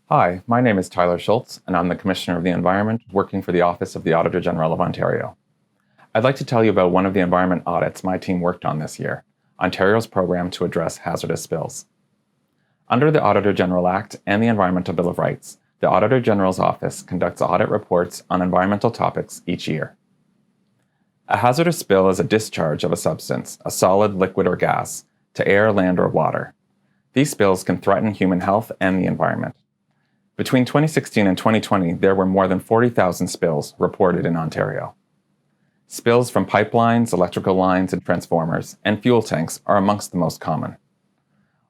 Hi, my name is Tyler Schulz, and I'm the Commissioner of the Environment working for the Office of the Auditor General of Ontario. I'd like to tell you about one of the environment audits my team worked on this year, Ontario's program to address hazardous spills. Under the Auditor General Act and the Environmental Bill of Rights, the Auditor General's Office conducts audit reports on environmental topics each year. A hazardous spill is a discharge of a substance, a solid, liquid, or gas, to air, land, or water. These spills can threaten human health and the environment. Between 2016 and 2020, there were more than 40,000 spills reported in Ontario. Spills from pipelines, electrical lines and transformers, and fuel tanks are amongst the most common.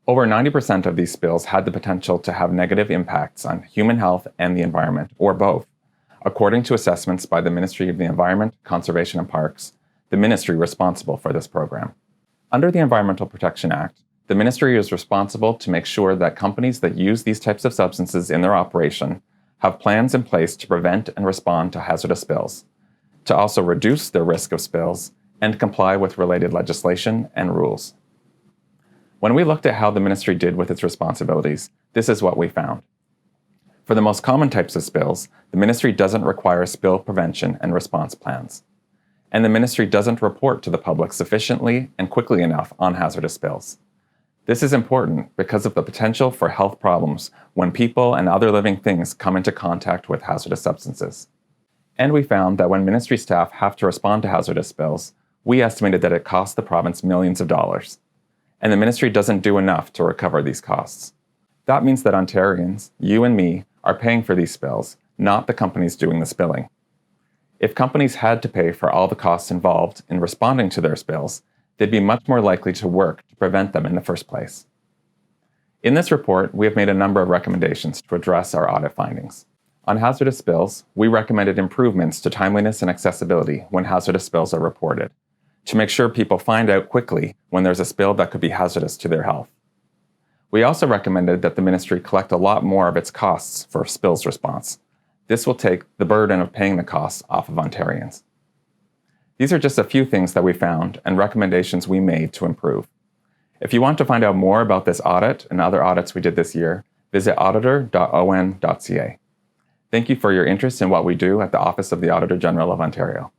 Over 90% of these spills had the potential to have negative impacts on human health and the environment, or both, according to assessments by the Ministry of the Environment, Conservation and Parks, the ministry responsible for this program. Under the Environmental Protection Act, the ministry is responsible to make sure that companies that use these types of substances in their operation have plans in place to prevent and respond to hazardous spills, to also reduce their risk of spills, and comply with related legislation and rules. When we looked at how the ministry did with its responsibilities, this is what we found. For the most common types of spills, the ministry doesn't require spill prevention and response plans. And the ministry doesn't report to the public sufficiently and quickly enough on hazardous spills. This is important because of the potential for health problems when people and other living things come into contact with hazardous substances. And we found that when ministry staff have to respond to hazardous spills, we estimated that it costs the province millions of dollars. And the ministry doesn't do enough to recover these costs. That means that Ontarians, you and me, are paying for these spills, not the companies doing the spilling. If companies had to pay for all the costs involved in responding to their spills, they'd be much more likely to work to prevent them in the first place. In this report, we have made a number of recommendations to address our audit findings. On hazardous spills, we recommended improvements to timeliness and accessibility when hazardous spills are reported, to make sure people find out quickly when there's a spill that could be hazardous to their health. We also recommended that the ministry collect a lot more of its costs for spills response. This will take the burden of paying the costs off of Ontarians. These are just a few things that we found and recommendations we made to improve. If you want to find out more about this audit and other audits we did this year, visit auditor.on.ca. Thank you for your interest in what we do at the Office of the Auditor General of Ontario.